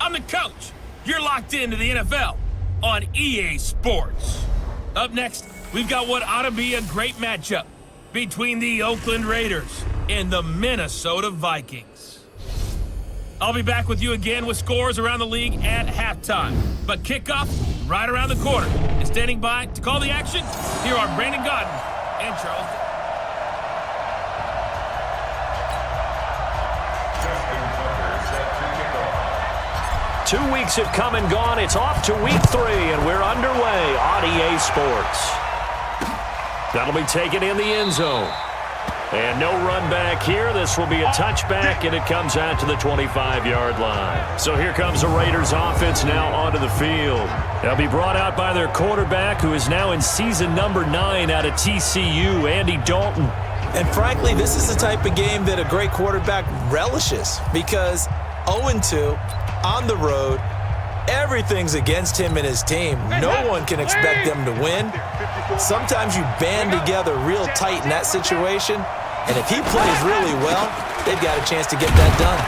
I'm the coach. You're locked into the NFL on EA Sports. Up next, we've got what ought to be a great matchup between the Oakland Raiders and the Minnesota Vikings. I'll be back with you again with scores around the league at halftime. But kickoff right around the corner. And standing by to call the action, here are Brandon Godden and Charles. 2 weeks have come and gone. It's off to week 3, and we're underway on EA Sports. That'll be taken in the end zone. And no run back here. This will be a touchback, and it comes out to the 25-yard line. So here comes the Raiders offense now onto the field. They'll be brought out by their quarterback, who is now in season number 9 out of TCU, Andy Dalton. And frankly, this is the type of game that a great quarterback relishes, because 0-2 on the road, everything's against him and his team. No one can expect them to win. Sometimes you band together real tight in that situation, and if he plays really well, they've got a chance to get that done.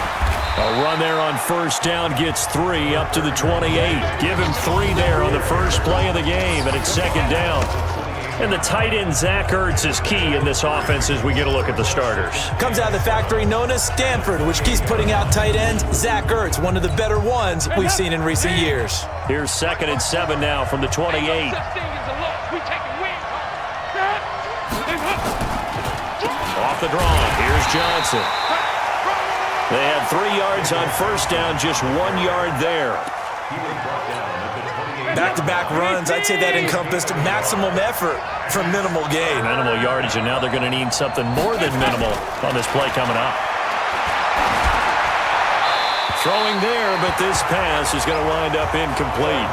A run there on first down gets 3 up to the 28. Give him 3 there on the first play of the game, and it's second down. And the tight end, Zach Ertz, is key in this offense as we get a look at the starters. Comes out of the factory known as Stanford, which keeps putting out tight ends. Zach Ertz, one of the better ones we've seen in recent years. Here's 2nd and 7 now from the 28. Off the draw, here's Johnson. They had 3 yards on first down, just 1 yard there. Back-to-back runs, I'd say that encompassed maximum effort for minimal gain. Minimal yardage, and now they're going to need something more than minimal on this play coming up. Throwing there, but this pass is going to wind up incomplete.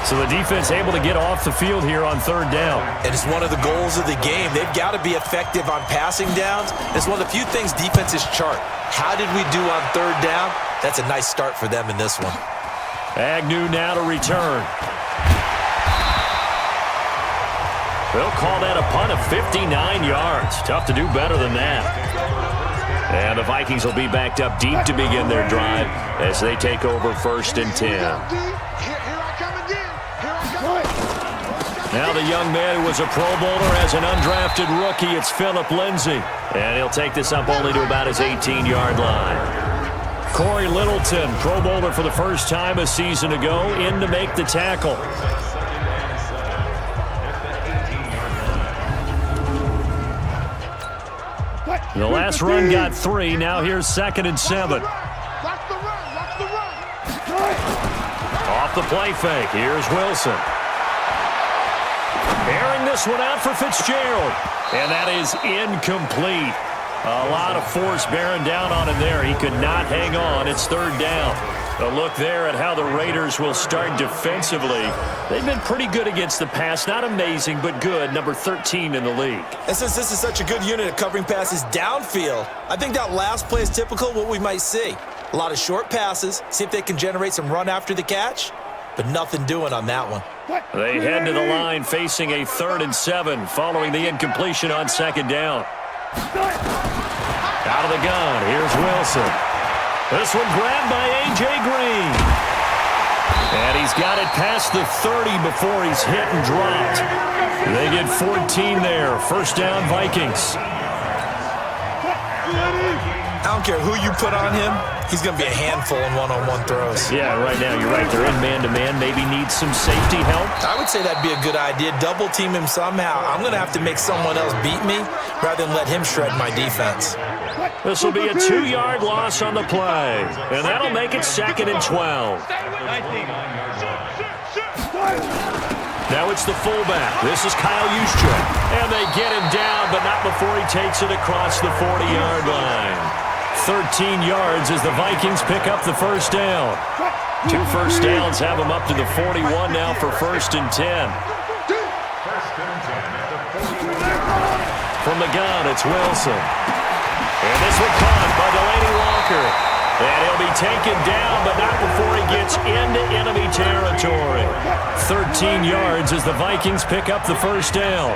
So the defense able to get off the field here on 3rd down. And it's one of the goals of the game. They've got to be effective on passing downs. It's one of the few things defenses chart. How did we do on 3rd down? That's a nice start for them in this one. Agnew now to return. They'll call that a punt of 59 yards. Tough to do better than that. And the Vikings will be backed up deep to begin their drive as they take over 1st and 10. Now the young man who was a Pro Bowler as an undrafted rookie, it's Phillip Lindsay. And he'll take this up only to about his 18-yard line. Corey Littleton, Pro Bowler for the first time a season ago, in to make the tackle. The last run got 3. Now here's 2nd and 7. Off the play fake. Here's Wilson. Airing this one out for Fitzgerald. And that is incomplete. A lot of force bearing down on him there. He could not hang on. It's 3rd down. A look there at how the Raiders will start defensively. They've been pretty good against the pass. Not amazing, but good. Number 13 in the league. And since this is such a good unit of covering passes downfield, I think that last play is typical of what we might see. A lot of short passes. See if they can generate some run after the catch. But nothing doing on that one. They head to the line facing a 3rd and 7 following the incompletion on 2nd down. Out of the gun, here's Wilson. This one grabbed by A.J. Green. And he's got it past the 30 before he's hit and dropped. They get 14 there. 1st down, Vikings. I don't care who you put on him. He's going to be a handful in one-on-one throws. Yeah, right now, you're right. They're in man-to-man. Maybe need some safety help. I would say that'd be a good idea. Double team him somehow. I'm going to have to make someone else beat me rather than let him shred my defense. This will be a 2-yard loss on the play. And that'll make it 2nd and 12. Now it's the fullback. This is Kyle Juszczyk. And they get him down, but not before he takes it across the 40-yard line. 13 yards as the Vikings pick up the 1st down. 2 first downs have them up to the 41 now for 1st and 10. From the gun, it's Wilson. And this one caught by Delaney Walker. And he'll be taken down, but not before he gets into enemy territory. 13 yards as the Vikings pick up the 1st down.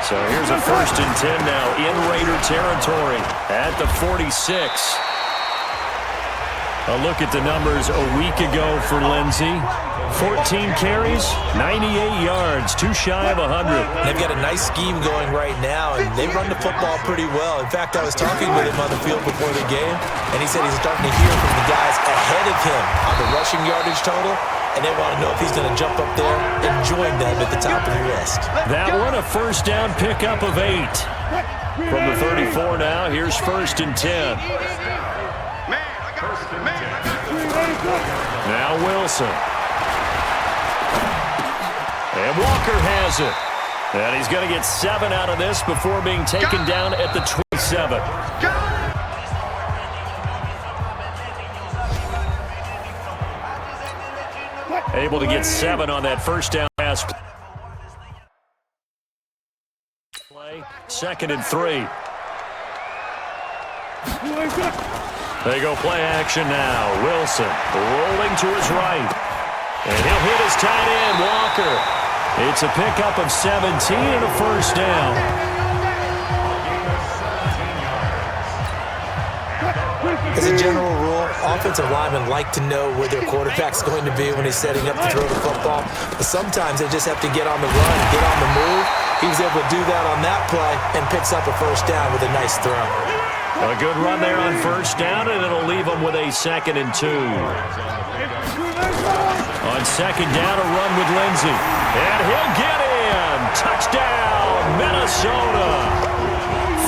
So here's a 1st and 10 now in Raider territory at the 46. A look at the numbers a week ago for Lindsey. 14 carries, 98 yards, too shy of 100. They've got a nice scheme going right now, and they run the football pretty well. In fact, I was talking with him on the field before the game, and he said he's starting to hear from the guys ahead of him on the rushing yardage total, and they want to know if he's going to jump up there and join them at the top of the list. That one, a first down pickup of 8. From the 34 now, here's 1st and 10. Now Wilson. And Walker has it. And he's going to get 7 out of this before being taken down at the 27. Able to get 7 on that first down pass play. 2nd and 3. They go play action now. Wilson rolling to his right. And he'll hit his tight end, Walker. It's a pickup of 17 and a first down. As a general rule, offensive linemen like to know where their quarterback's going to be when he's setting up to throw the football. But sometimes they just have to get on the run, get on the move. He was able to do that on that play and picks up a first down with a nice throw. A good run there on first down, and it'll leave them with a 2nd and 2. On 2nd down, a run with Lindsey. And he'll get in. Touchdown, Minnesota.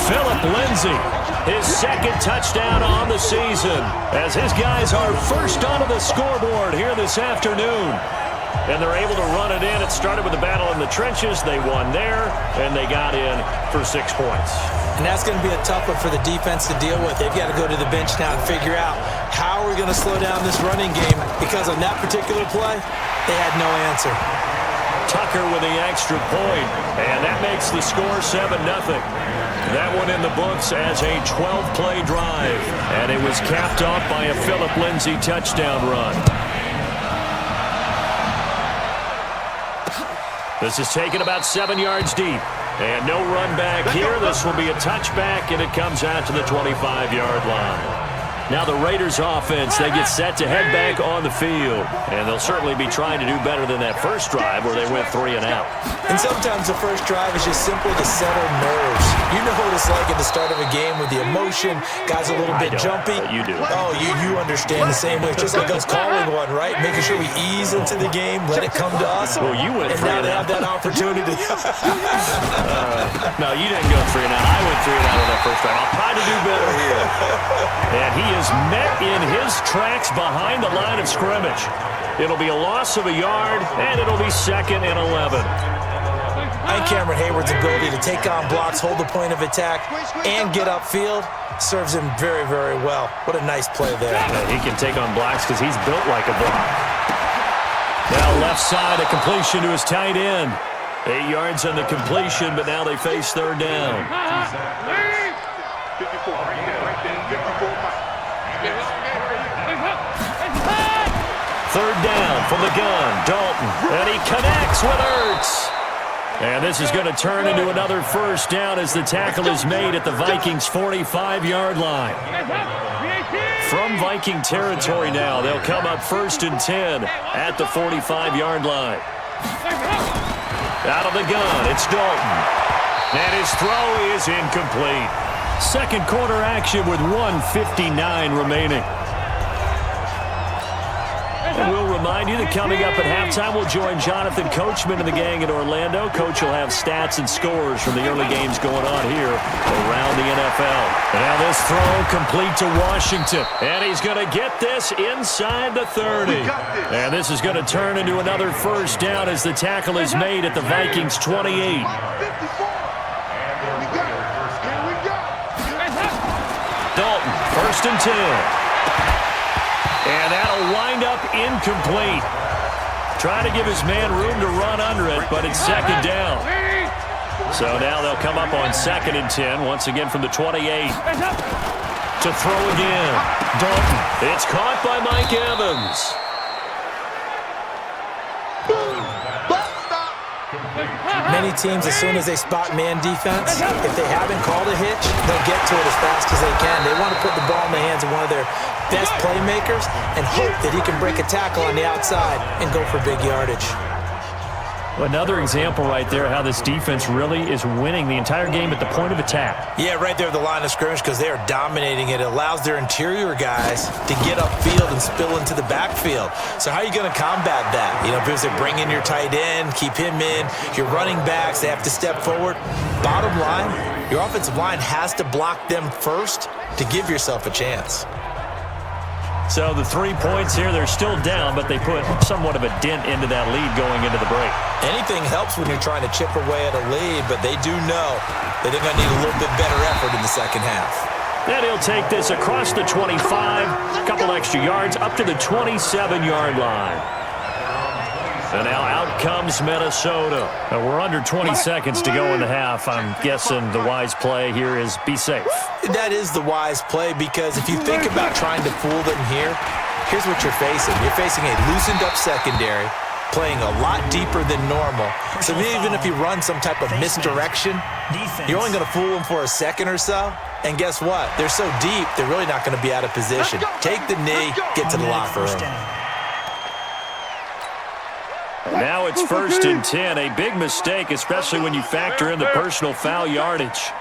Philip Lindsey, his 2nd touchdown on the season, as his guys are first onto the scoreboard here this afternoon. And they're able to run it in. It started with the battle in the trenches. They won there, and they got in for 6 points. And that's going to be a tough one for the defense to deal with. They've got to go to the bench now and figure out how are we going to slow down this running game, because on that particular play, they had no answer. Tucker with the extra point, and that makes the score 7-0. That one in the books as a 12-play drive, and it was capped off by a Philip Lindsey touchdown run. This is taken about 7 yards deep. And no run back here. This will be a touchback, and it comes out to the 25-yard line. Now the Raiders offense, they get set to head back on the field. And they'll certainly be trying to do better than that first drive where they went 3 and out. And sometimes the first drive is just simply to settle nerves. You know what it's like at the start of a game with the emotion. Guys a little bit jumpy. You do. Oh, you understand the same way. It's just like us calling one, right? Making sure we ease into the game, let it come to us. Well, you went 3 and now and they out. have that opportunity. No, you didn't go 3 and out. I went 3 and out on that first drive. I'll try to do better here. And he is met in his tracks behind the line of scrimmage. It'll be a loss of a yard, and it'll be 2nd and 11. And Cameron Hayward's ability to take on blocks, hold the point of attack, and get upfield serves him very, very well. What a nice play there. Yeah, he can take on blocks because he's built like a block. Now left side, a completion to his tight end. 8 yards on the completion, but now they face 3rd down. 3rd down from the gun, Dalton, and he connects with Ertz. And this is going to turn into another first down as the tackle is made at the Vikings' 45-yard line. From Viking territory now, they'll come up 1st and 10 at the 45-yard line. Out of the gun, it's Dalton. And his throw is incomplete. Second quarter action with 1:59 remaining. And we'll remind you that coming up at halftime, we'll join Jonathan Coachman and the gang in Orlando. Coach will have stats and scores from the early games going on here around the NFL. Now this throw complete to Washington. And he's going to get this inside the 30. And this is going to turn into another first down as the tackle is made at the Vikings' 28. Dalton, 1st and 10. And that'll wind up incomplete. Trying to give his man room to run under it, but it's 2nd down. So now they'll come up on 2nd and 10, once again from the 28. To throw again. Dalton. It's caught by Mike Evans. Many teams, as soon as they spot man defense, if they haven't called a hitch, they'll get to it as fast as they can. They want to put the ball in the hands of one of their best playmakers and hope that he can break a tackle on the outside and go for big yardage. Another example right there how this defense really is winning the entire game at the point of attack. Yeah, right there at the line of scrimmage because they are dominating it. It allows their interior guys to get upfield and spill into the backfield. So how are you going to combat that? You know, because they bring in your tight end, keep him in. Your running backs, they have to step forward. Bottom line, your offensive line has to block them first to give yourself a chance. So the 3 points here, they're still down, but they put somewhat of a dent into that lead going into the break. Anything helps when you're trying to chip away at a lead, but they do know that they're going to need a little bit better effort in the second half. And he'll take this across the 25, a couple extra yards, up to the 27-yard line. And now out comes Minnesota. And we're under 20 seconds to go in the half. I'm guessing the wise play here is be safe. That is the wise play because if you think about trying to fool them here, here's what you're facing. You're facing a loosened up secondary, playing a lot deeper than normal. So even if you run some type of misdirection, you're only going to fool them for a second or so. And guess what? They're so deep, they're really not going to be out of position. Take the knee, get to the locker room. Now it's 1st and 10, a big mistake, especially when you factor in the personal foul yardage.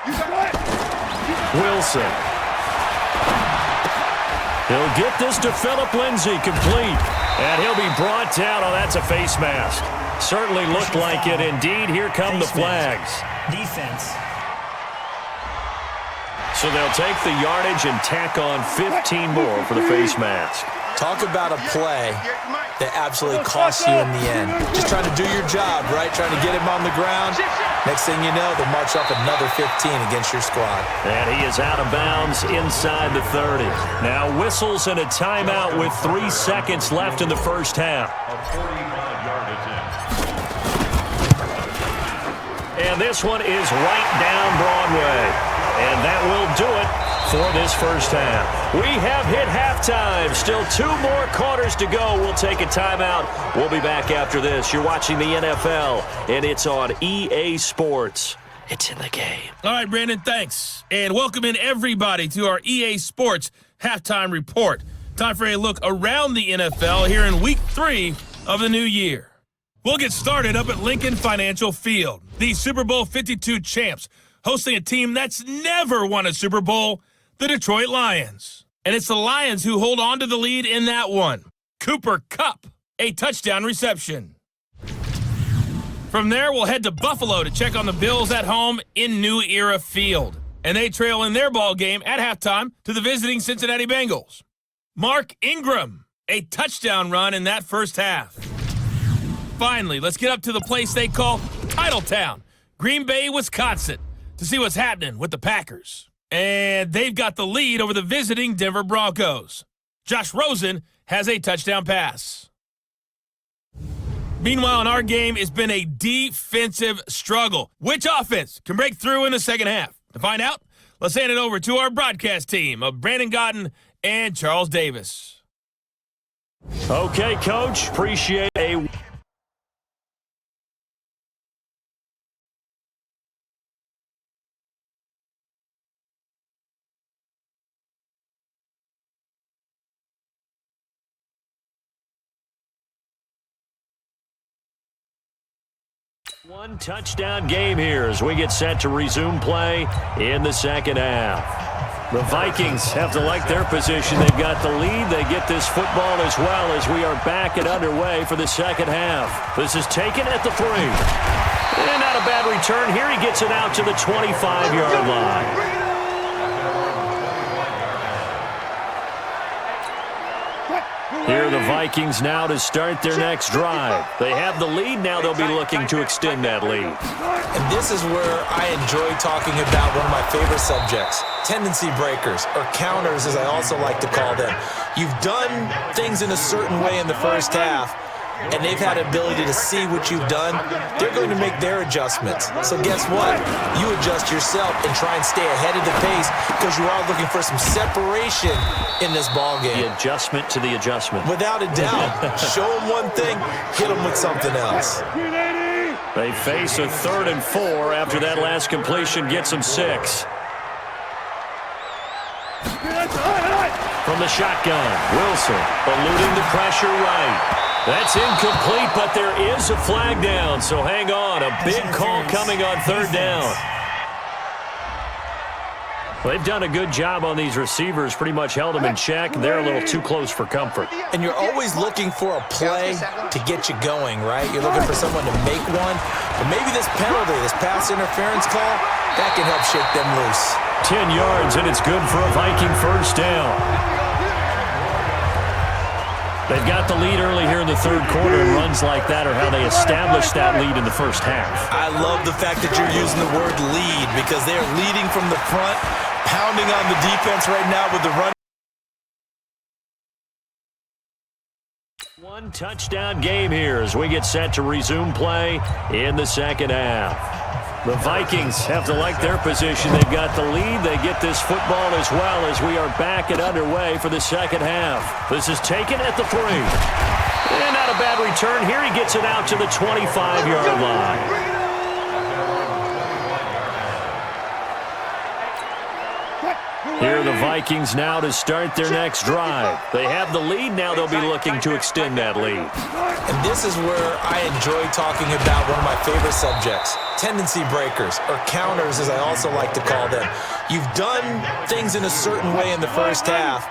Wilson. He'll get this to Phillip Lindsay, complete. And he'll be brought down. Oh, that's a face mask. Certainly looked like it indeed. Here come the flags. Defense. So they'll take the yardage and tack on 15 more for the face mask. Talk about a play that absolutely costs you in the end. Just trying to do your job, right? Trying to get him on the ground. Next thing you know, they'll march off another 15 against your squad. And he is out of bounds inside the 30. Now whistles and a timeout with 3 seconds left in the first half. And this one is right down Broadway. And that will do it for this first half. We have hit halftime. Still 2 more quarters to go. We'll take a timeout. We'll be back after this. You're watching the NFL, and it's on EA Sports. It's in the game. All right, Brandon, thanks. And welcome in everybody to our EA Sports Halftime Report. Time for a look around the NFL here in Week 3 of the new year. We'll get started up at Lincoln Financial Field. The Super Bowl 52 champs hosting a team that's never won a Super Bowl, the Detroit Lions. And it's the Lions who hold on to the lead in that one. Cooper Kupp, a touchdown reception. From there, we'll head to Buffalo to check on the Bills at home in New Era Field. And they trail in their ball game at halftime to the visiting Cincinnati Bengals. Mark Ingram, a touchdown run in that first half. Finally, let's get up to the place they call Titletown, Green Bay, Wisconsin, to see what's happening with the Packers. And they've got the lead over the visiting Denver Broncos. Josh Rosen has a touchdown pass. Meanwhile, in our game, it's been a defensive struggle. Which offense can break through in the second half? To find out, let's hand it over to our broadcast team of Brandon Godden and Charles Davis. Okay, Coach, appreciate a... One touchdown game here as we get set to resume play in the second half. The Vikings have to like their position. They've got the lead. They get this football as well as we are back and underway for the second half. This is taken at the 3. And not a bad return here. He gets it out to the 25-yard line. Here are the Vikings now to start their next drive. They have the lead. Now they'll be looking to extend that lead. And this is where I enjoy talking about one of my favorite subjects, tendency breakers, or counters as I also like to call them. You've done things in a certain way in the first half, and they've had the ability to see what you've done. They're going to make their adjustments. So guess what? You adjust yourself and try and stay ahead of the pace because you are looking for some separation in this ball game. The adjustment to the adjustment. Without a doubt. Show them one thing, hit them with something else. They face a 3rd and 4 after that last completion gets them 6. From the shotgun, Wilson eluding the pressure right. That's incomplete, but there is a flag down, so hang on. A big call coming on third down. They've done a good job on these receivers, pretty much held them in check. They're a little too close for comfort. And you're always looking for a play to get you going, right? You're looking for someone to make one. But maybe this penalty, this pass interference call, that can help shake them loose. 10 yards, and it's good for a Viking first down. They've got the lead early here in the third quarter, and runs like that are how they establish that lead in the first half. I love the fact that you're using the word lead because they're leading from the front, pounding on the defense right now with the run. One touchdown game here as we get set to resume play in the second half. The Vikings have to like their position. They've got the lead. They get this football as well as we are back and underway for the second half. This is taken at the 3. And not a bad return here. He gets it out to the 25-yard line. Here are the Vikings now to start their next drive. They have the lead. Now they'll be looking to extend that lead. And this is where I enjoy talking about one of my favorite subjects, tendency breakers, or counters as I also like to call them. You've done things in a certain way in the first half,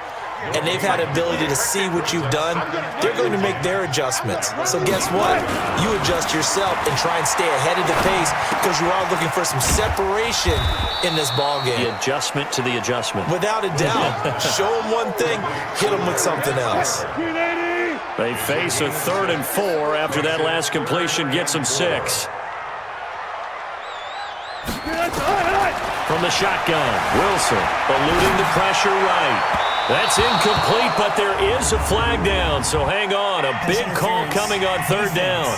and they've had the ability to see what you've done. They're going to make their adjustments. So guess what? You adjust yourself and try and stay ahead of the pace because you are looking for some separation in this ballgame. The adjustment to the adjustment. Without a doubt. Show them one thing, hit them with something else. They face a 3rd and 4 after that last completion gets them 6. From the shotgun, Wilson eluding the pressure right. That's incomplete, but there is a flag down, so hang on. A big call coming on third down.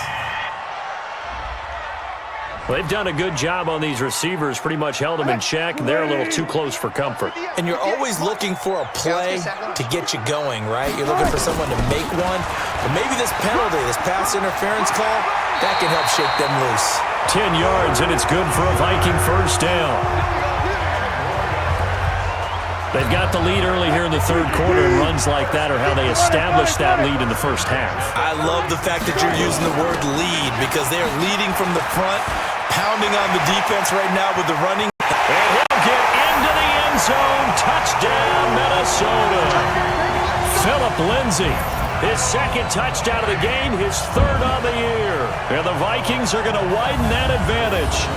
They've done a good job on these receivers, pretty much held them in check. They're a little too close for comfort. And you're always looking for a play to get you going, right? You're looking for someone to make one. But maybe this penalty, this pass interference call, that can help shake them loose. 10 yards, and it's good for a Viking first down. They've got the lead early here in the third quarter, and runs like that are how they establish that lead in the first half. I love the fact that you're using the word lead because they're leading from the front, pounding on the defense right now with the running. And he'll get into the end zone. Touchdown, Minnesota. Phillip Lindsay, his second touchdown of the game, his 3rd on the year. And the Vikings are going to widen that advantage.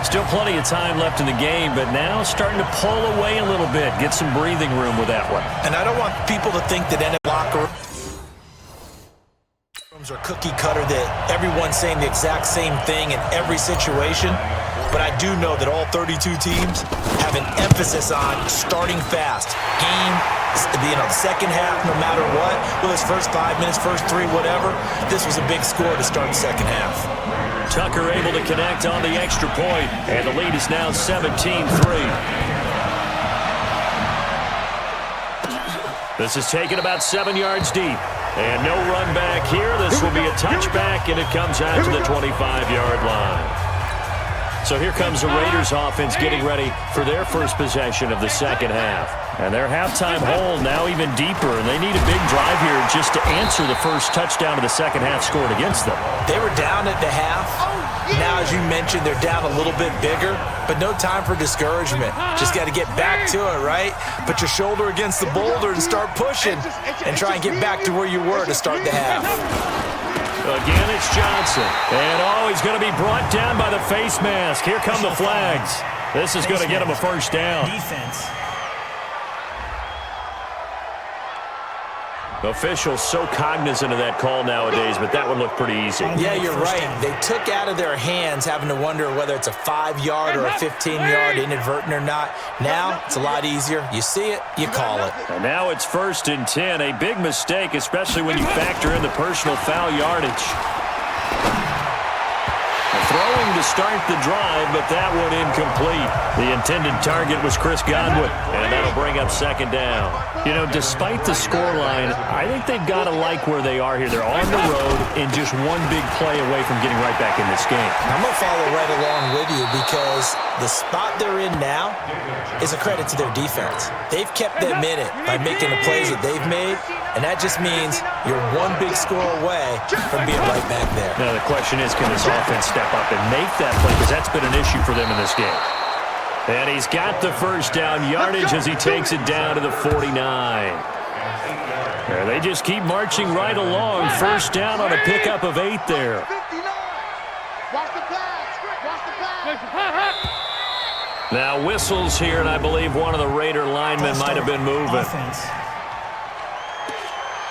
Still plenty of time left in the game, but now starting to pull away a little bit, get some breathing room with that one. And I don't want people to think that NFL locker rooms are cookie cutter, that everyone's saying the exact same thing in every situation. But I do know that all 32 teams have an emphasis on starting fast. Game, the second half, no matter what, whether it's first 5 minutes, first 3, whatever, this was a big score to start the second half. Tucker able to connect on the extra point, and the lead is now 17-3. This is taken about 7 yards deep, and no run back here. This will be a touchback, and it comes out to the 25-yard line. So here comes the Raiders offense getting ready for their first possession of the second half. And their halftime hole now even deeper, and they need a big drive here just to answer the first touchdown of the second half scored against them. They were down at the half. Now, as you mentioned, they're down a little bit bigger, but no time for discouragement. Just got to get back to it, right? Put your shoulder against the boulder and start pushing and try and get back to where you were to start the half. Again, it's Johnson. And, he's going to be brought down by the face mask. Here come the flags. This is going to get him a first down. Defense. Officials so cognizant of that call nowadays, but that one looked pretty easy. Yeah, you're right. They took out of their hands having to wonder whether it's a 5-yard or a 15-yard, inadvertent or not. Now, it's a lot easier. You see it, you call it. And now it's 1st and 10. A big mistake, especially when you factor in the personal foul yardage. The throw throwing to start the drive, but that one incomplete. The intended target was Chris Godwin, and that'll bring up second down. You know, despite the scoreline, I think they've got to like where they are here. They're on the road and just one big play away from getting right back in this game. I'm going to follow right along with you because the spot they're in now is a credit to their defense. They've kept them in it by making the plays that they've made, and that just means you're one big score away from being right back there. Now, the question is, can this offense step up and make that play? Because that's been an issue for them in this game. And he's got the first down yardage as he takes it down to the 49. There, they just keep marching right along. First down on a pickup of 8 there. Now whistles here, and I believe one of the Raider linemen might have been moving.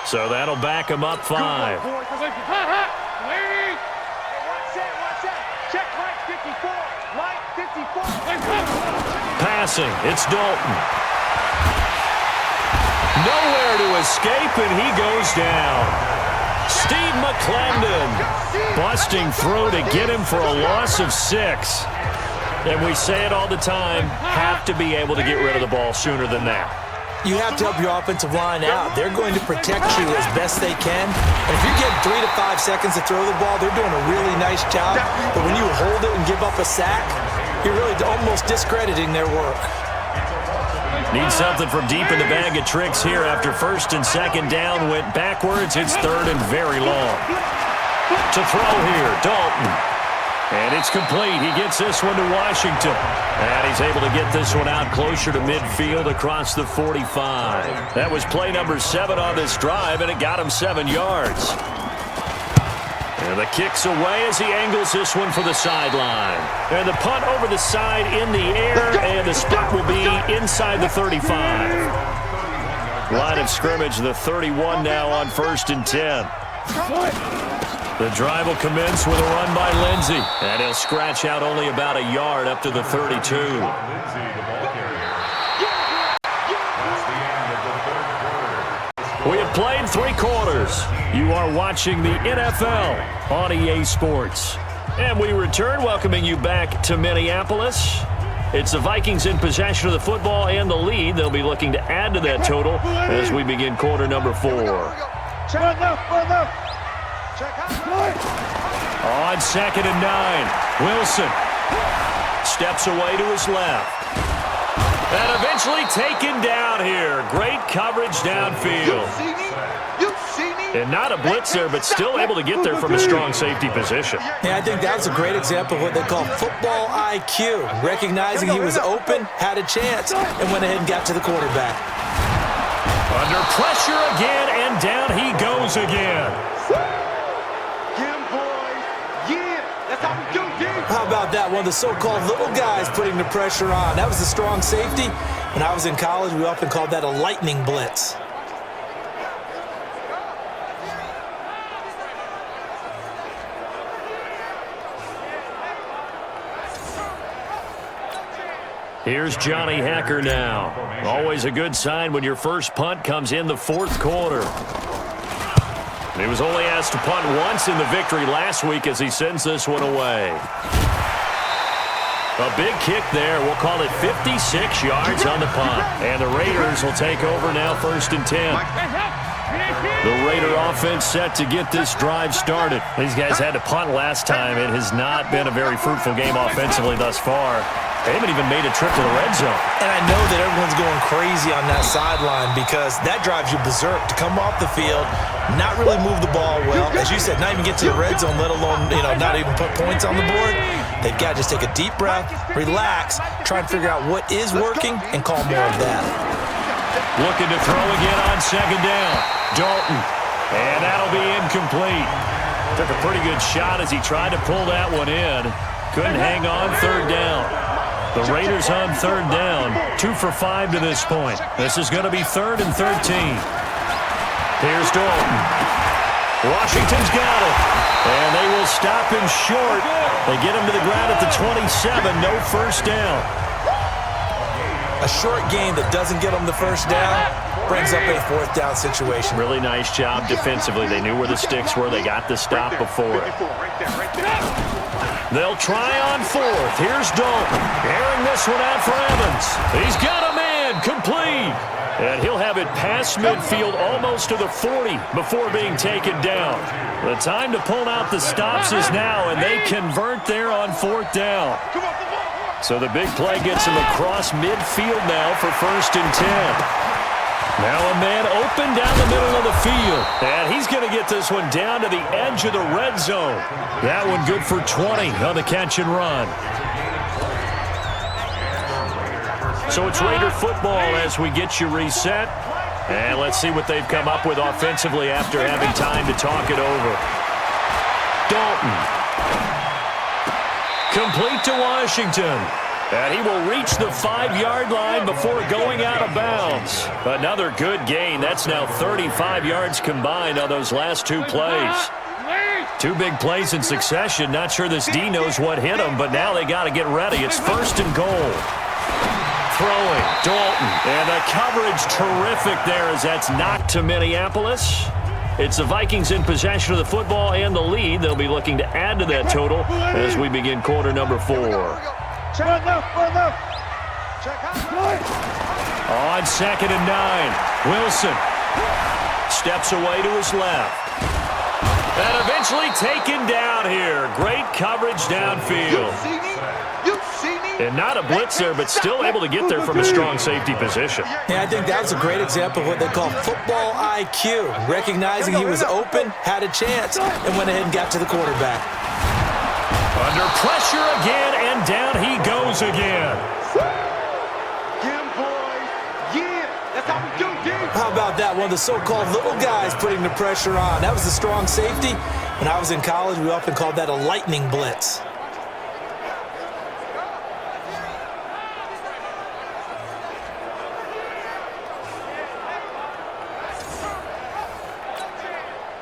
So that'll back him up 5. Passing, it's Dalton. Nowhere to escape, and he goes down. Steve McClendon busting through to get him for a loss of 6. And we say it all the time, have to be able to get rid of the ball sooner than that. You have to help your offensive line out. They're going to protect you as best they can. And if you're getting 3 to 5 seconds to throw the ball, they're doing a really nice job. But when you hold it and give up a sack, you're really almost discrediting their work. Need something from deep in the bag of tricks here after first and second down went backwards. It's third and very long. To throw here, Dalton. And it's complete. He gets this one to Washington. And he's able to get this one out closer to midfield across the 45. That was play number 7 on this drive, and it got him 7 yards. And the kick's away as he angles this one for the sideline. And the punt over the side in the air, and the spot will be inside the 35. Line of scrimmage, the 31 now on first and 10. The drive will commence with a run by Lindsey, and he'll scratch out only about a yard up to the 32. We have played 3 quarters. You are watching the NFL on EA Sports. And we return, welcoming you back to Minneapolis. It's the Vikings in possession of the football and the lead. They'll be looking to add to that total as we begin quarter number 4. On second and 9, Wilson steps away to his left. And eventually taken down here. Great coverage downfield. And not a blitzer, but still able to get there from a strong safety position. Yeah, I think that was a great example of what they call football IQ. Recognizing he was open, had a chance, and went ahead and got to the quarterback. Under pressure again, and down he goes again. How about that? One of the so-called little guys putting the pressure on. That was the strong safety. When I was in college, we often called that a lightning blitz. Here's Johnny Hacker now. Always a good sign when your first punt comes in the 4th quarter. He was only asked to punt once in the victory last week as he sends this one away. A big kick there. We'll call it 56 yards on the punt. And the Raiders will take over now first and 10. The Raider offense set to get this drive started. These guys had to punt last time. It has not been a very fruitful game offensively thus far. They haven't even made a trip to the red zone. And I know that everyone's going crazy on that sideline because that drives you berserk to come off the field, not really move the ball well. As you said, not even get to the red zone, let alone, not even put points on the board. They've got to just take a deep breath, relax, try and figure out what is working, and call more of that. Looking to throw again on second down. Dalton. And that'll be incomplete. Took a pretty good shot as he tried to pull that one in. Couldn't hang on third down. The Raiders on third down, 2 for 5 to this point. This is going to be 3rd and 13. Here's Dalton. Washington's got it. And they will stop him short. They get him to the ground at the 27. No first down. A short game that doesn't get them the first down brings up a 4th down situation. Really nice job defensively. They knew where the sticks were. They got the stop before it. They'll try on fourth. Here's Dalton. Airing this one out for Evans. He's got a man complete. And he'll have it past midfield almost to the 40 before being taken down. The time to pull out the stops is now, and they convert there on fourth down. So the big play gets him across midfield now for 1st and 10. Now a man open down the middle of the field. And he's going to get this one down to the edge of the red zone. That one good for 20 on the catch and run. So it's Raider football as we get you reset. And let's see what they've come up with offensively after having time to talk it over. Dalton. Complete to Washington. And he will reach the 5-yard line before going out of bounds. Another good gain. That's now 35 yards combined on those last 2 plays. 2 big plays in succession. Not sure this D knows what hit him, but now they got to get ready. It's 1st and goal. Throwing, Dalton. And the coverage terrific there as that's knocked to Minneapolis. It's the Vikings in possession of the football and the lead. They'll be looking to add to that total as we begin quarter number 4. Check left. Check out. On 2nd and 9, Wilson steps away to his left. And eventually taken down here. Great coverage downfield. You see me? And not a blitzer, but still able to get there from a strong safety position. Yeah, I think that was a great example of what they call football IQ. Recognizing he was open, had a chance, and went ahead and got to the quarterback. Under pressure again, and down he goes again. Get him, boys. Yeah, that's how we do, dude. How about that? One of the so-called little guys putting the pressure on. That was the strong safety. When I was in college, we often called that a lightning blitz.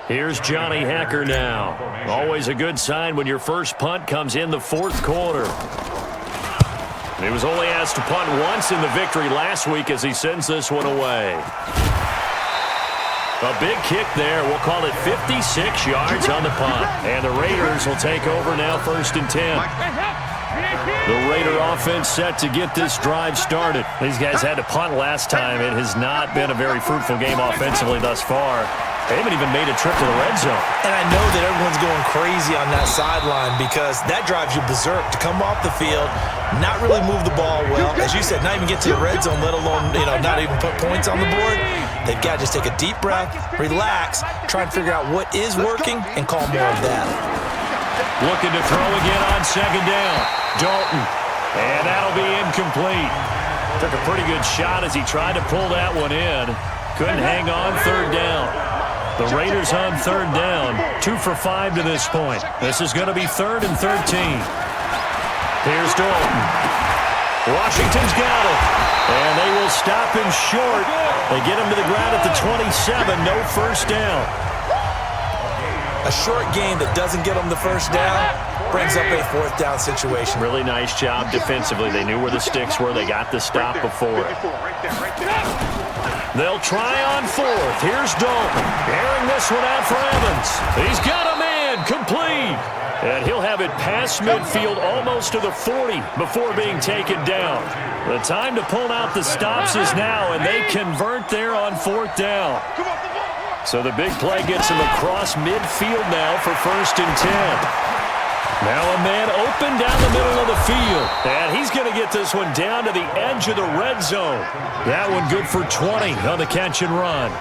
Here's Johnny Hacker now. Always a good sign when your first punt comes in the 4th quarter. He was only asked to punt once in the victory last week as he sends this one away. A big kick there. We'll call it 56 yards on the punt. And the Raiders will take over now 1st and 10. The Raider offense set to get this drive started. These guys had to punt last time. It has not been a very fruitful game offensively thus far. They haven't even made a trip to the red zone. And I know that everyone's going crazy on that sideline because that drives you berserk to come off the field, not really move the ball well. As you said, not even get to the red zone, let alone, not even put points on the board. They've got to just take a deep breath, relax, try and figure out what is working, and call more of that. Looking to throw again on 2nd down. Dalton. And that'll be incomplete. Took a pretty good shot as he tried to pull that one in. Couldn't hang on 3rd down. The Raiders on 3rd down. 2 for 5 to this point. This is going to be 3rd and 13. Here's Dalton. Washington's got it. And they will stop him short. They get him to the ground at the 27. No first down. A short game that doesn't get them the first down brings up a 4th down situation. Really nice job defensively. They knew where the sticks were. They got the stop before it. They'll try on 4th. Here's Dalton. Airing this one out for Evans. He's got a man complete. And he'll have it past midfield almost to the 40 before being taken down. The time to pull out the stops is now, and they convert there on 4th down. So the big play gets him across midfield now for 1st and 10. Now a man open down the middle of the field. And he's going to get this one down to the edge of the red zone. That one good for 20 on the catch and run.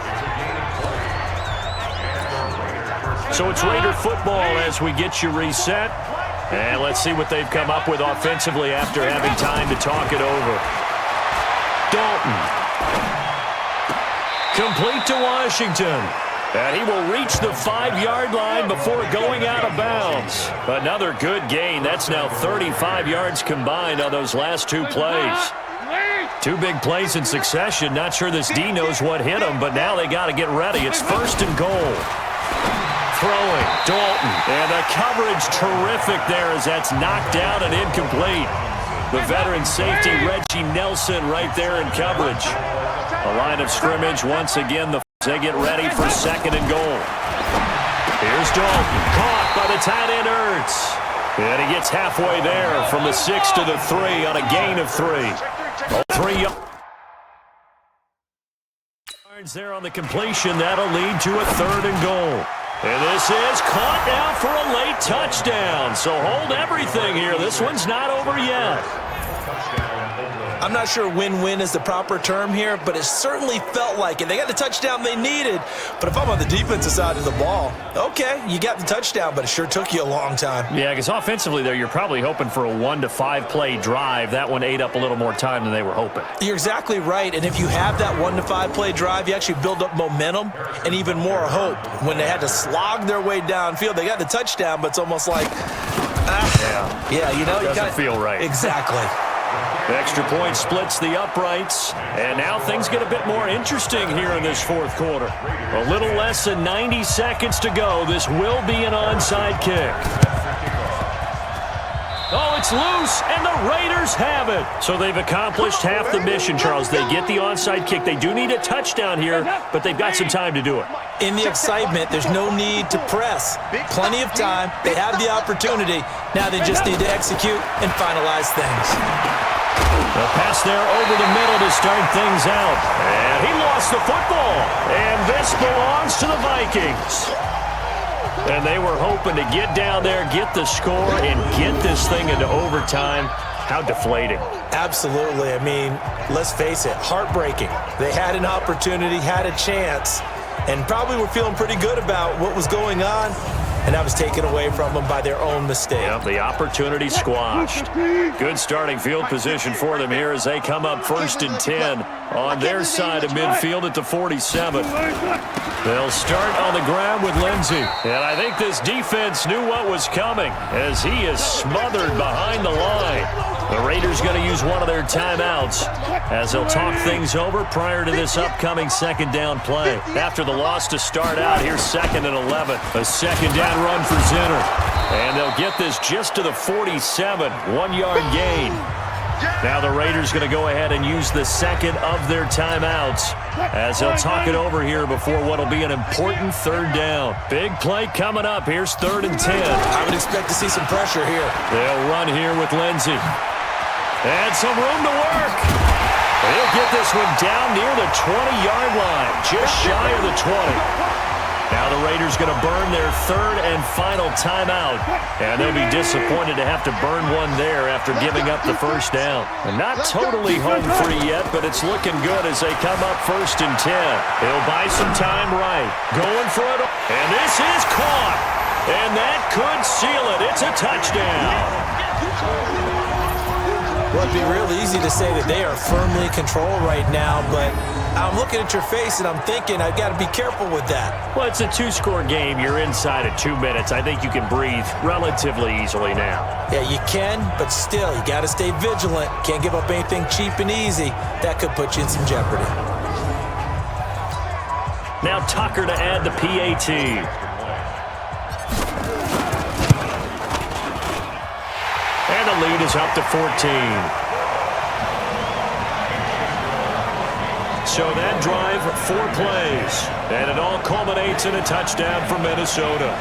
So it's Raider football as we get you reset. And let's see what they've come up with offensively after having time to talk it over. Dalton. Complete to Washington. And he will reach the 5-yard line before going out of bounds. Another good gain. That's now 35 yards combined on those last 2 plays. 2 big plays in succession. Not sure this D knows what hit him, but now they got to get ready. It's 1st and goal. Throwing, Dalton. And the coverage terrific there as that's knocked down and incomplete. The veteran safety, Reggie Nelson, right there in coverage. A line of scrimmage once again. They get ready for 2nd and goal. Here's Dalton. Caught by the tight end, Ertz. And he gets halfway there from the 6 to the 3 on a gain of 3. 3 yards there on the completion. That'll lead to a 3rd and goal. And this is caught now for a late touchdown. So hold everything here. This one's not over yet. I'm not sure win-win is the proper term here, but it certainly felt like it. They got the touchdown they needed, but if I'm on the defensive side of the ball, okay, you got the touchdown, but it sure took you a long time. Yeah, because offensively there, you're probably hoping for a 1 to 5 play drive. That one ate up a little more time than they were hoping. You're exactly right, and if you have that 1 to 5 play drive, you actually build up momentum and even more hope. When they had to slog their way downfield, they got the touchdown, but it's almost like, yeah, you know, doesn't feel right. Exactly. The extra point splits the uprights, and now things get a bit more interesting here in this 4th quarter. A little less than 90 seconds to go. This will be an onside kick. Oh, it's loose, and the Raiders have it. So they've accomplished half the mission, Charles. They get the onside kick. They do need a touchdown here, but they've got some time to do it. In the excitement, there's no need to press. Plenty of time. They have the opportunity. Now they just need to execute and finalize things. The pass there over the middle to start things out. And he lost the football. And this belongs to the Vikings. And they were hoping to get down there, get the score, and get this thing into overtime. How deflating. Absolutely. I mean, let's face it, heartbreaking. They had an opportunity, had a chance, and probably were feeling pretty good about what was going on. And that was taken away from them by their own mistake. Yep, the opportunity squashed. Good starting field position for them here as they come up 1st and 10 on their side of midfield at the 47. They'll start on the ground with Lindsey. And I think this defense knew what was coming as he is smothered behind the line. The Raiders going to use one of their timeouts as they'll talk things over prior to this upcoming 2nd down play. After the loss to start out, here's 2nd and 11. A 2nd down run for Zinner. And they'll get this just to the 47, 1-yard gain. Now the Raiders going to go ahead and use the 2nd of their timeouts as they'll talk it over here before what will be an important 3rd down. Big play coming up. Here's 3rd and 10. I would expect to see some pressure here. They'll run here with Lindsey. And some room to work. They'll get this one down near the 20-yard line, just shy of the 20. Now the Raiders going to burn their 3rd and final timeout. And they'll be disappointed to have to burn one there after giving up the 1st down. And not totally home free yet, but it's looking good as they come up 1st and 10. They'll buy some time right. Going for it. And this is caught. And that could seal it. It's a touchdown. Well, it'd be real easy to say that they are firmly controlled right now, but I'm looking at your face and I'm thinking I've got to be careful with that. Well, it's a 2-score game. You're inside of 2 minutes. I think you can breathe relatively easily now. Yeah, you can, but still, you got to stay vigilant. Can't give up anything cheap and easy. That could put you in some jeopardy. Now Tucker to add the PAT. And the lead is up to 14. So that drive, 4 plays. And it all culminates in a touchdown for Minnesota.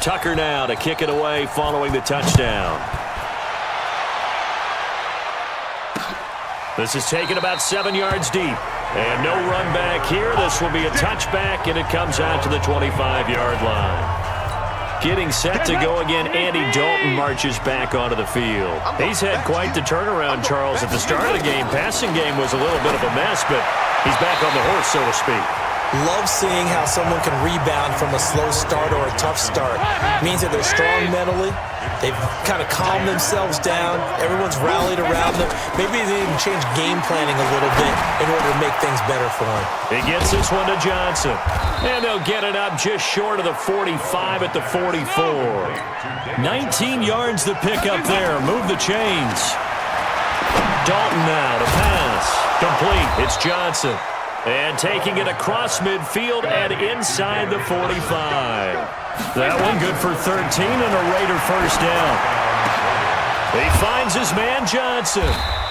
Tucker now to kick it away following the touchdown. This is taken about 7 yards deep. And no run back here. This will be a touchback, and it comes out to the 25-yard line. Getting set to go again, Andy Dalton marches back onto the field. He's had quite the turnaround, Charles. At the start of the game, passing game was a little bit of a mess, but he's back on the horse, so to speak. Love seeing how someone can rebound from a slow start or a tough start. It means that they're strong mentally. They've kind of calmed themselves down. Everyone's rallied around them. Maybe they even change game planning a little bit in order to make things better for them. He gets this one to Johnson. And they'll get it up just short of the 45 at the 44. 19 yards to pick up there. Move the chains. Dalton now to pass. Complete. It's Johnson. And taking it across midfield and inside the 45. That one good for 13 and a Raider 1st down. He finds his man Johnson.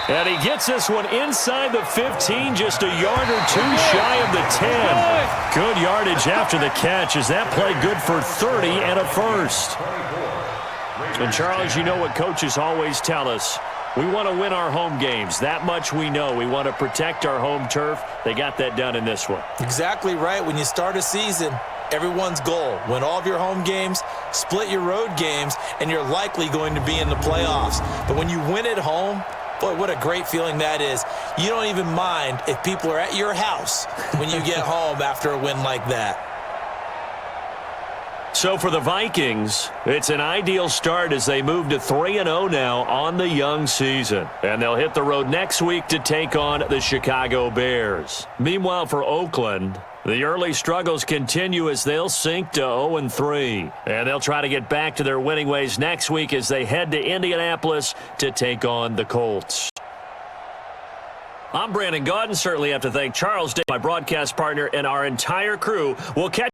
And he gets this one inside the 15, just a yard or two shy of the 10. Good yardage after the catch as that play good for 30 and a first. And, Charles, you know what coaches always tell us. We want to win our home games. That much we know. We want to protect our home turf. They got that done in this one. Exactly right. When you start a season, everyone's goal, win all of your home games, split your road games, and you're likely going to be in the playoffs. But when you win at home, boy, what a great feeling that is. You don't even mind if people are at your house when you get home after a win like that. So for the Vikings, it's an ideal start as they move to 3-0 now on the young season. And they'll hit the road next week to take on the Chicago Bears. Meanwhile, for Oakland, the early struggles continue as they'll sink to 0-3. And they'll try to get back to their winning ways next week as they head to Indianapolis to take on the Colts. I'm Brandon Gaudin. Certainly have to thank Charles Day, my broadcast partner, and our entire crew. We'll catch